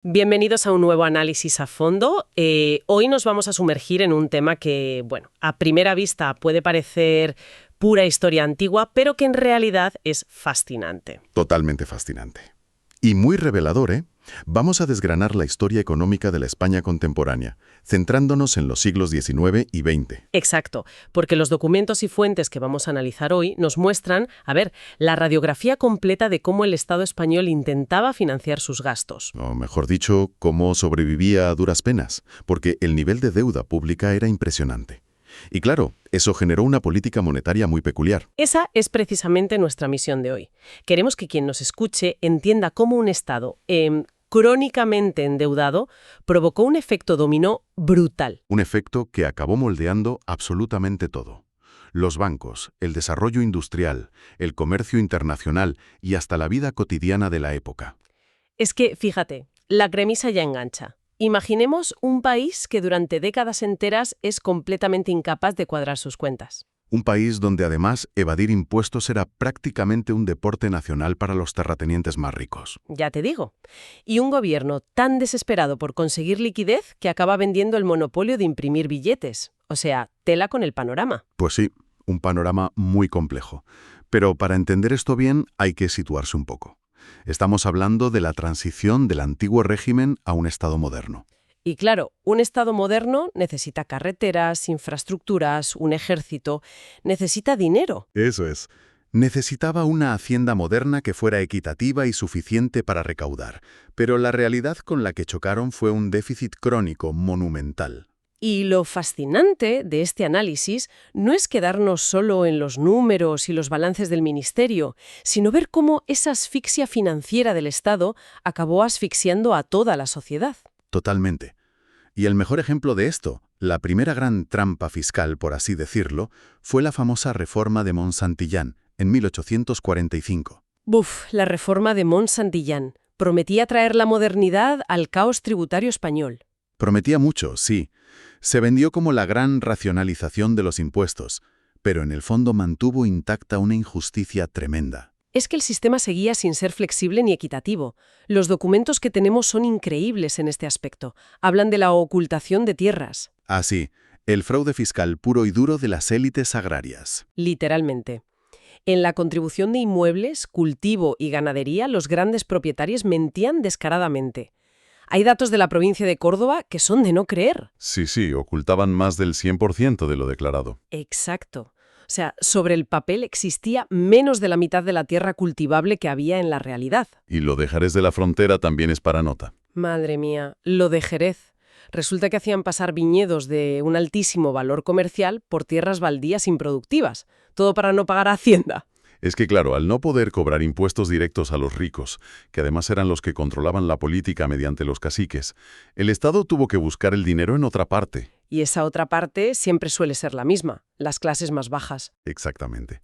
Bienvenidos a un nuevo análisis a fondo. Hoy nos vamos a sumergir en un tema que, bueno, a primera vista puede parecer pura historia antigua, pero que en realidad es fascinante. Totalmente fascinante. Y muy revelador, ¿eh? Vamos a desgranar la historia económica de la España contemporánea, centrándonos en los siglos XIX y XX. Exacto, porque los documentos y fuentes que vamos a analizar hoy nos muestran, la radiografía completa de cómo el Estado español intentaba financiar sus gastos. O mejor dicho, cómo sobrevivía a duras penas, porque el nivel de deuda pública era impresionante. Y claro, eso generó una política monetaria muy peculiar. Esa es precisamente nuestra misión de hoy. Queremos que quien nos escuche entienda cómo un Estado crónicamente endeudado provocó un efecto dominó brutal. Un efecto que acabó moldeando absolutamente todo. Los bancos, el desarrollo industrial, el comercio internacional y hasta la vida cotidiana de la época. Es que, fíjate, la premisa ya engancha. Imaginemos un país que durante décadas enteras es completamente incapaz de cuadrar sus cuentas. Un país donde además evadir impuestos era prácticamente un deporte nacional para los terratenientes más ricos. Ya te digo. Y un gobierno tan desesperado por conseguir liquidez que acaba vendiendo el monopolio de imprimir billetes. O sea, tela con el panorama. Pues sí, un panorama muy complejo. Pero para entender esto bien hay que situarse un poco. Estamos hablando de la transición del antiguo régimen a un Estado moderno. Y claro, un Estado moderno necesita carreteras, infraestructuras, un ejército, necesita dinero. Eso es. Necesitaba una hacienda moderna que fuera equitativa y suficiente para recaudar, pero la realidad con la que chocaron fue un déficit crónico monumental. Y lo fascinante de este análisis no es quedarnos solo en los números y los balances del ministerio, sino ver cómo esa asfixia financiera del Estado acabó asfixiando a toda la sociedad. Totalmente. Y el mejor ejemplo de esto, la primera gran trampa fiscal, por así decirlo, fue la famosa reforma de Mont-Saint-Millán, en 1845. La reforma de Mont-Saint-Millán prometía traer la modernidad al caos tributario español. Prometía mucho, sí. Se vendió como la gran racionalización de los impuestos, pero en el fondo mantuvo intacta una injusticia tremenda. Es que el sistema seguía sin ser flexible ni equitativo. Los documentos que tenemos son increíbles en este aspecto. Hablan de la ocultación de tierras. Ah, sí, el fraude fiscal puro y duro de las élites agrarias. Literalmente. En la contribución de inmuebles, cultivo y ganadería, los grandes propietarios mentían descaradamente. Hay datos de la provincia de Córdoba que son de no creer. Sí, ocultaban más del 100% de lo declarado. Exacto. O sea, sobre el papel existía menos de la mitad de la tierra cultivable que había en la realidad. Y lo de Jerez de la Frontera también es para nota. Madre mía, lo de Jerez. Resulta que hacían pasar viñedos de un altísimo valor comercial por tierras baldías improductivas. Todo para no pagar a Hacienda. Es que claro, al no poder cobrar impuestos directos a los ricos, que además eran los que controlaban la política mediante los caciques, el Estado tuvo que buscar el dinero en otra parte. Y esa otra parte siempre suele ser la misma, las clases más bajas. Exactamente.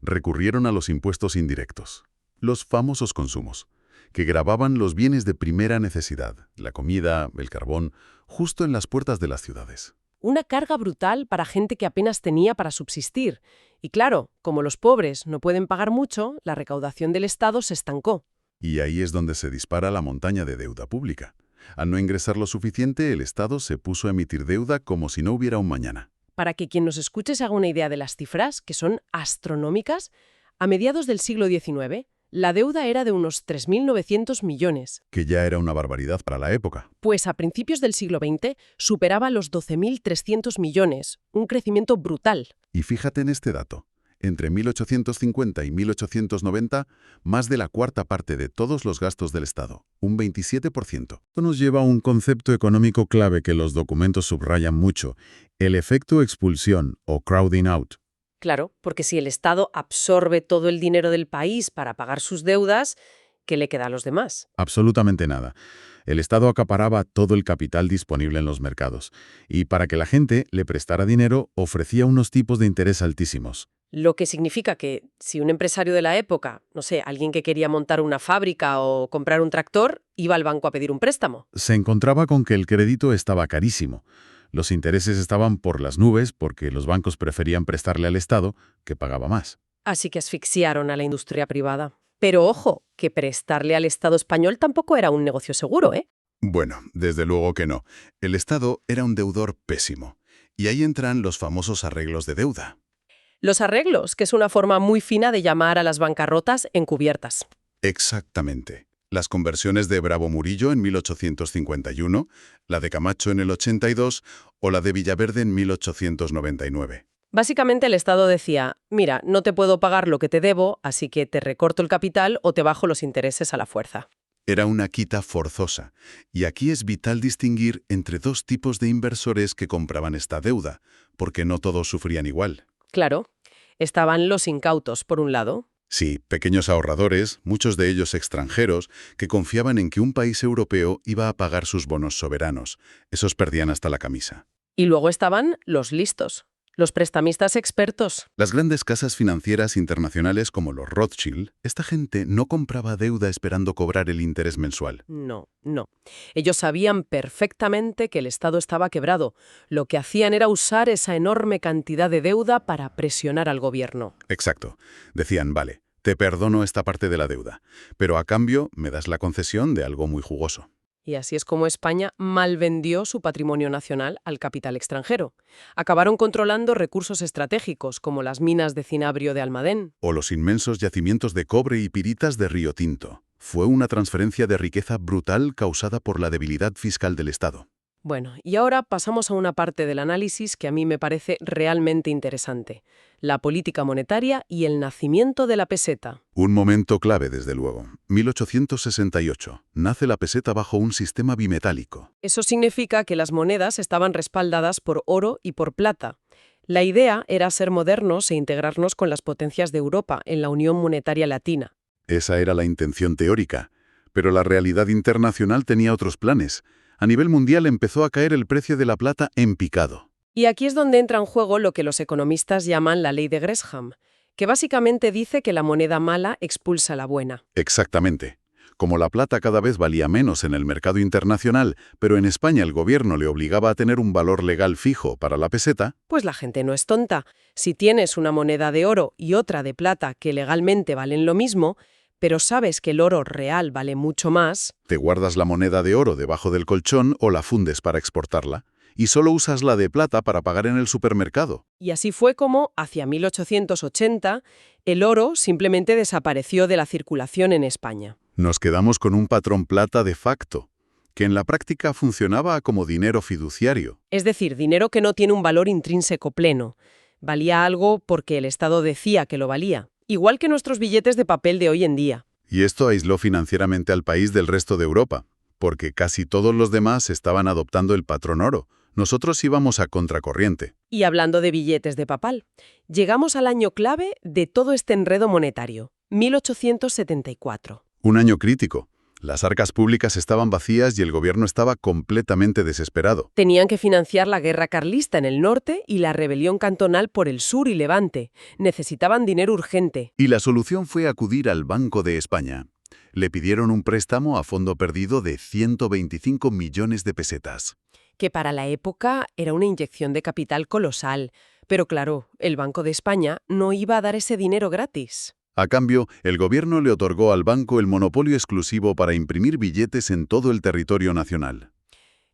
Recurrieron a los impuestos indirectos, los famosos consumos, que gravaban los bienes de primera necesidad, la comida, el carbón, justo en las puertas de las ciudades. Una carga brutal para gente que apenas tenía para subsistir. Y claro, como los pobres no pueden pagar mucho, la recaudación del Estado se estancó. Y ahí es donde se dispara la montaña de deuda pública. Al no ingresar lo suficiente, el Estado se puso a emitir deuda como si no hubiera un mañana. Para que quien nos escuche se haga una idea de las cifras, que son astronómicas, a mediados del siglo XIX, la deuda era de unos 3.900 millones. Que ya era una barbaridad para la época. Pues a principios del siglo XX superaba los 12.300 millones, un crecimiento brutal. Y fíjate en este dato. Entre 1850 y 1890, más de la cuarta parte de todos los gastos del Estado, un 27%. Esto nos lleva a un concepto económico clave que los documentos subrayan mucho, el efecto expulsión o crowding out. Claro, porque si el Estado absorbe todo el dinero del país para pagar sus deudas, ¿qué le queda a los demás? Absolutamente nada. El Estado acaparaba todo el capital disponible en los mercados y para que la gente le prestara dinero ofrecía unos tipos de interés altísimos. Lo que significa que si un empresario de la época, no sé, alguien que quería montar una fábrica o comprar un tractor, iba al banco a pedir un préstamo. Se encontraba con que el crédito estaba carísimo. Los intereses estaban por las nubes porque los bancos preferían prestarle al Estado, que pagaba más. Así que asfixiaron a la industria privada. Pero ojo, que prestarle al Estado español tampoco era un negocio seguro, ¿eh? Bueno, desde luego que no. El Estado era un deudor pésimo. Y ahí entran los famosos arreglos de deuda. Los arreglos, que es una forma muy fina de llamar a las bancarrotas encubiertas. Exactamente. Las conversiones de Bravo Murillo en 1851, la de Camacho en el 82 o la de Villaverde en 1899. Básicamente el Estado decía, mira, no te puedo pagar lo que te debo, así que te recorto el capital o te bajo los intereses a la fuerza. Era una quita forzosa, y aquí es vital distinguir entre dos tipos de inversores que compraban esta deuda, porque no todos sufrían igual. Claro, estaban los incautos, por un lado, Sí, pequeños ahorradores, muchos de ellos extranjeros, que confiaban en que un país europeo iba a pagar sus bonos soberanos. Esos perdían hasta la camisa. y luego estaban los listos, los prestamistas expertos. Las grandes casas financieras internacionales como los Rothschild, esta gente no compraba deuda esperando cobrar el interés mensual. No, no. Ellos sabían perfectamente que el Estado estaba quebrado. Lo que hacían era usar esa enorme cantidad de deuda para presionar al gobierno. Exacto. Decían, vale, te perdono esta parte de la deuda, pero a cambio me das la concesión de algo muy jugoso. Y así es como España malvendió su patrimonio nacional al capital extranjero. Acabaron controlando recursos estratégicos, como las minas de cinabrio de Almadén. O los inmensos yacimientos de cobre y piritas de Río Tinto. Fue una transferencia de riqueza brutal causada por la debilidad fiscal del Estado. Bueno, y ahora pasamos a una parte del análisis que a mí me parece realmente interesante: la política monetaria y el nacimiento de la peseta. Un momento clave, desde luego. 1868. Nace la peseta bajo un sistema bimetálico. Eso significa que las monedas estaban respaldadas por oro y por plata. La idea era ser modernos e integrarnos con las potencias de Europa en la Unión Monetaria Latina. Esa era la intención teórica. Pero la realidad internacional tenía otros planes. A nivel mundial empezó a caer el precio de la plata en picado. Y aquí es donde entra en juego lo que los economistas llaman la ley de Gresham, que básicamente dice que la moneda mala expulsa la buena. Exactamente. Como la plata cada vez valía menos en el mercado internacional, pero en España el gobierno le obligaba a tener un valor legal fijo para la peseta, Pues la gente no es tonta. Si tienes una moneda de oro y otra de plata que legalmente valen lo mismo, pero sabes que el oro real vale mucho más, te guardas la moneda de oro debajo del colchón o la fundes para exportarla, y solo usas la de plata para pagar en el supermercado. y así fue como, hacia 1880, el oro simplemente desapareció de la circulación en España. Nos quedamos con un patrón plata de facto, que en la práctica funcionaba como dinero fiduciario. Es decir, dinero que no tiene un valor intrínseco pleno. Valía algo porque el Estado decía que lo valía, igual que nuestros billetes de papel de hoy en día. Y esto aisló financieramente al país del resto de Europa, porque casi todos los demás estaban adoptando el patrón oro. Nosotros íbamos a contracorriente. Y hablando de billetes de papal, llegamos al año clave de todo este enredo monetario, 1874. Un año crítico. Las arcas públicas estaban vacías y el gobierno estaba completamente desesperado. Tenían que financiar la guerra carlista en el norte y la rebelión cantonal por el sur y Levante. Necesitaban dinero urgente. Y la solución fue acudir al Banco de España. Le pidieron un préstamo a fondo perdido de 125 millones de pesetas. Que para la época era una inyección de capital colosal. Pero claro, el Banco de España no iba a dar ese dinero gratis. A cambio, el gobierno le otorgó al banco el monopolio exclusivo para imprimir billetes en todo el territorio nacional.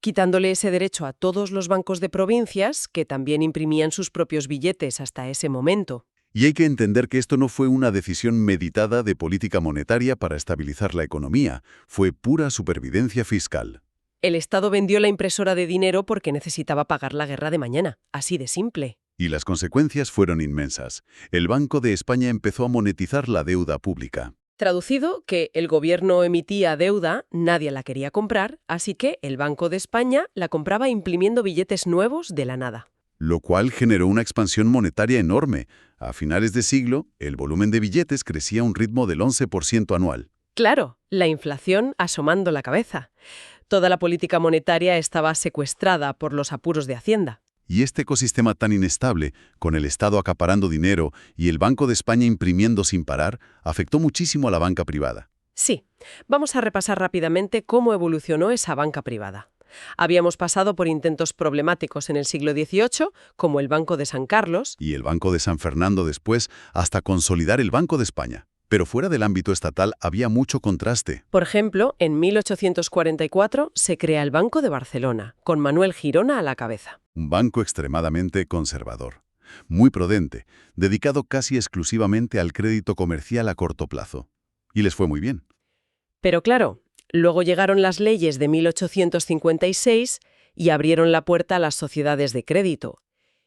Quitándole ese derecho a todos los bancos de provincias, que también imprimían sus propios billetes hasta ese momento. Y hay que entender que esto no fue una decisión meditada de política monetaria para estabilizar la economía, fue pura supervivencia fiscal. El Estado vendió la impresora de dinero porque necesitaba pagar la guerra de mañana, así de simple. Y las consecuencias fueron inmensas. El Banco de España empezó a monetizar la deuda pública. Traducido, que el gobierno emitía deuda, nadie la quería comprar, así que el Banco de España la compraba imprimiendo billetes nuevos de la nada. Lo cual generó una expansión monetaria enorme. A finales de siglo, el volumen de billetes crecía a un ritmo del 11% anual. Claro, la inflación asomando la cabeza. Toda la política monetaria estaba secuestrada por los apuros de Hacienda. Y este ecosistema tan inestable, con el Estado acaparando dinero y el Banco de España imprimiendo sin parar, afectó muchísimo a la banca privada. Sí, vamos a repasar rápidamente cómo evolucionó esa banca privada. Habíamos pasado por intentos problemáticos en el siglo XVIII, como el Banco de San Carlos, Y el Banco de San Fernando después, hasta consolidar el Banco de España. Pero fuera del ámbito estatal había mucho contraste. Por ejemplo, en 1844 se crea el Banco de Barcelona, con Manuel Girona a la cabeza. Un banco extremadamente conservador, muy prudente, dedicado casi exclusivamente al crédito comercial a corto plazo. Y les fue muy bien. Pero claro, luego llegaron las leyes de 1856 y abrieron la puerta a las sociedades de crédito.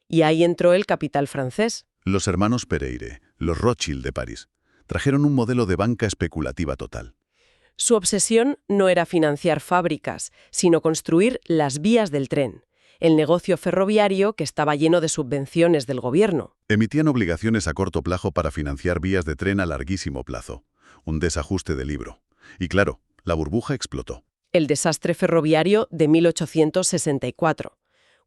Y ahí entró el capital francés. Los hermanos Pereire, los Rothschild de París, trajeron un modelo de banca especulativa total. Su obsesión no era financiar fábricas, sino construir las vías del tren, el negocio ferroviario que estaba lleno de subvenciones del gobierno. Emitían obligaciones a corto plazo para financiar vías de tren a larguísimo plazo. Un desajuste de libro. Y claro, la burbuja explotó. El desastre ferroviario de 1864.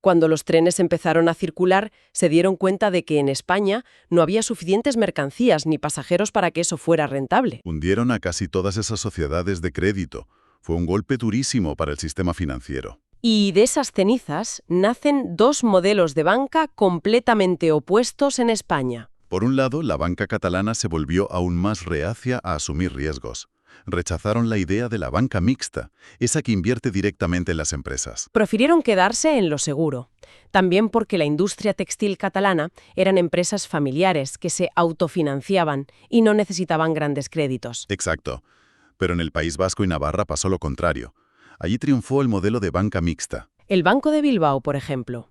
Cuando los trenes empezaron a circular, se dieron cuenta de que en España no había suficientes mercancías ni pasajeros para que eso fuera rentable. Hundieron a casi todas esas sociedades de crédito. Fue un golpe durísimo para el sistema financiero. Y de esas cenizas nacen dos modelos de banca completamente opuestos en España. Por un lado, la banca catalana se volvió aún más reacia a asumir riesgos. Rechazaron la idea de la banca mixta, esa que invierte directamente en las empresas. Prefirieron quedarse en lo seguro. También porque la industria textil catalana eran empresas familiares que se autofinanciaban y no necesitaban grandes créditos. Exacto. Pero en el País Vasco y Navarra pasó lo contrario. Allí triunfó el modelo de banca mixta. El Banco de Bilbao, por ejemplo.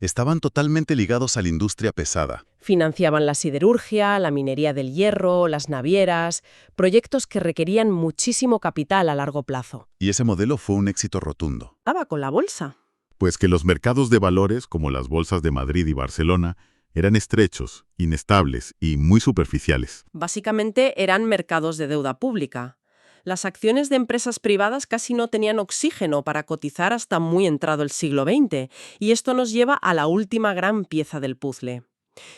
Estaban totalmente ligados a la industria pesada. Financiaban la siderurgia, la minería del hierro, las navieras, proyectos que requerían muchísimo capital a largo plazo. Y ese modelo fue un éxito rotundo. Estaba con la bolsa. Pues que los mercados de valores, como las bolsas de Madrid y Barcelona, eran estrechos, inestables y muy superficiales. Básicamente eran mercados de deuda pública. Las acciones de empresas privadas casi no tenían oxígeno para cotizar hasta muy entrado el siglo XX, y esto nos lleva a la última gran pieza del puzzle.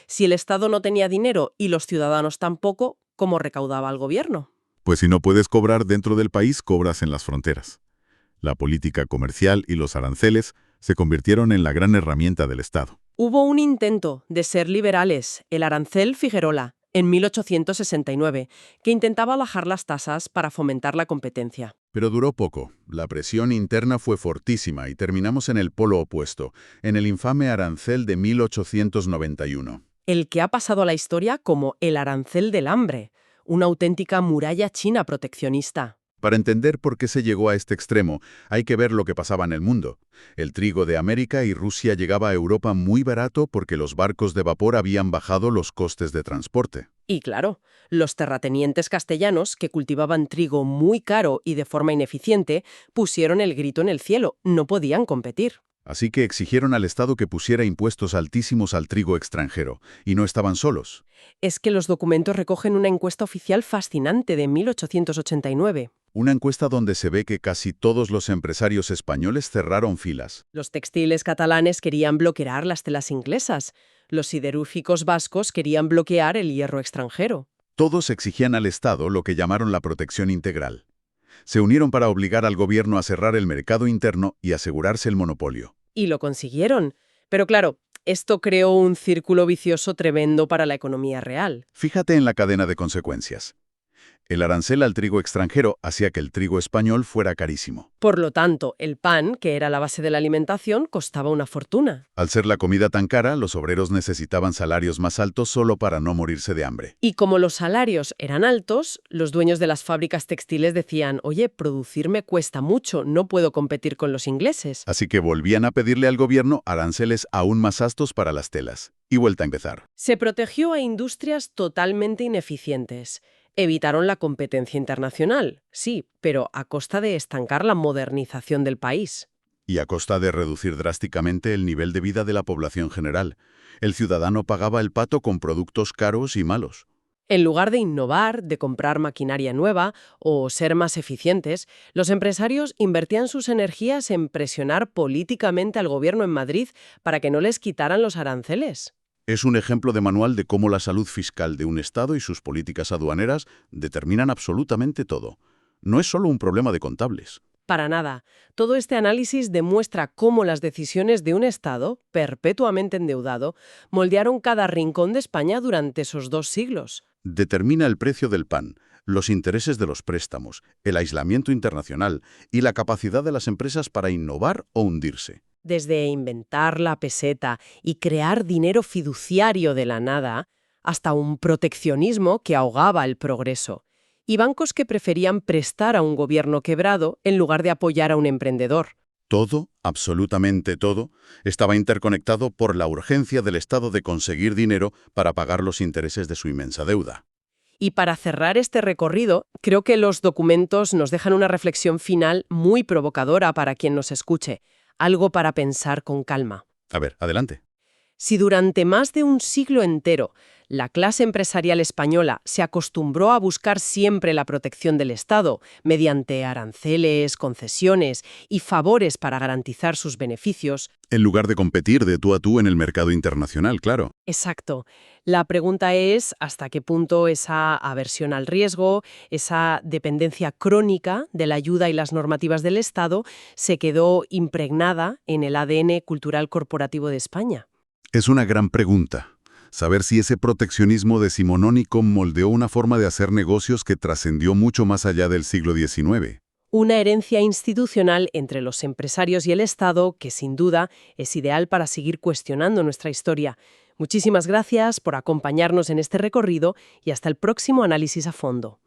Si el Estado no tenía dinero y los ciudadanos tampoco, ¿cómo recaudaba el gobierno? Pues si no puedes cobrar dentro del país, cobras en las fronteras. La política comercial y los aranceles se convirtieron en la gran herramienta del Estado. Hubo un intento de ser liberales, el arancel Figuerola, en 1869, que intentaba bajar las tasas para fomentar la competencia. Pero duró poco. La presión interna fue fortísima y terminamos en el polo opuesto, en el infame arancel de 1891. El que ha pasado a la historia como el arancel del hambre, una auténtica muralla china proteccionista. Para entender por qué se llegó a este extremo, hay que ver lo que pasaba en el mundo. El trigo de América y Rusia llegaba a Europa muy barato porque los barcos de vapor habían bajado los costes de transporte. Y claro, los terratenientes castellanos, que cultivaban trigo muy caro y de forma ineficiente, pusieron el grito en el cielo, no podían competir. Así que exigieron al Estado que pusiera impuestos altísimos al trigo extranjero, y no estaban solos. Es que los documentos recogen una encuesta oficial fascinante de 1889. Una encuesta donde se ve que casi todos los empresarios españoles cerraron filas. Los textiles catalanes querían bloquear las telas inglesas. Los siderúrgicos vascos querían bloquear el hierro extranjero. Todos exigían al Estado lo que llamaron la protección integral. Se unieron para obligar al gobierno a cerrar el mercado interno y asegurarse el monopolio. Y lo consiguieron. Pero claro, esto creó un círculo vicioso tremendo para la economía real. Fíjate en la cadena de consecuencias. El arancel al trigo extranjero hacía que el trigo español fuera carísimo. Por lo tanto, el pan, que era la base de la alimentación, costaba una fortuna. Al ser la comida tan cara, los obreros necesitaban salarios más altos solo para no morirse de hambre. Y como los salarios eran altos, los dueños de las fábricas textiles decían, oye, producirme cuesta mucho, no puedo competir con los ingleses. Así que volvían a pedirle al gobierno aranceles aún más altos para las telas. Y vuelta a empezar. Se protegió a industrias totalmente ineficientes. Evitaron la competencia internacional, sí, pero a costa de estancar la modernización del país. Y a costa de reducir drásticamente el nivel de vida de la población general. El ciudadano pagaba el pato con productos caros y malos. En lugar de innovar, de comprar maquinaria nueva o ser más eficientes, los empresarios invertían sus energías en presionar políticamente al gobierno en Madrid para que no les quitaran los aranceles. Es un ejemplo de manual de cómo la salud fiscal de un Estado y sus políticas aduaneras determinan absolutamente todo. No es solo un problema de contables. Para nada. Todo este análisis demuestra cómo las decisiones de un Estado, perpetuamente endeudado, moldearon cada rincón de España durante esos 2 siglos. Determina el precio del pan, los intereses de los préstamos, el aislamiento internacional y la capacidad de las empresas para innovar o hundirse. Desde inventar la peseta y crear dinero fiduciario de la nada, hasta un proteccionismo que ahogaba el progreso, y bancos que preferían prestar a un gobierno quebrado en lugar de apoyar a un emprendedor. Todo, absolutamente todo, estaba interconectado por la urgencia del Estado de conseguir dinero para pagar los intereses de su inmensa deuda. Y para cerrar este recorrido, creo que los documentos nos dejan una reflexión final muy provocadora para quien nos escuche, algo para pensar con calma. A ver, adelante. Si durante más de un siglo entero la clase empresarial española se acostumbró a buscar siempre la protección del Estado mediante aranceles, concesiones y favores para garantizar sus beneficios, En lugar de competir de tú a tú en el mercado internacional, claro. exacto. La pregunta es hasta qué punto esa aversión al riesgo, esa dependencia crónica de la ayuda y las normativas del Estado se quedó impregnada en el ADN cultural corporativo de España. Es una gran pregunta. Saber si ese proteccionismo decimonónico moldeó una forma de hacer negocios que trascendió mucho más allá del siglo XIX. Una herencia institucional entre los empresarios y el Estado que, sin duda, es ideal para seguir cuestionando nuestra historia. Muchísimas gracias por acompañarnos en este recorrido y hasta el próximo análisis a fondo.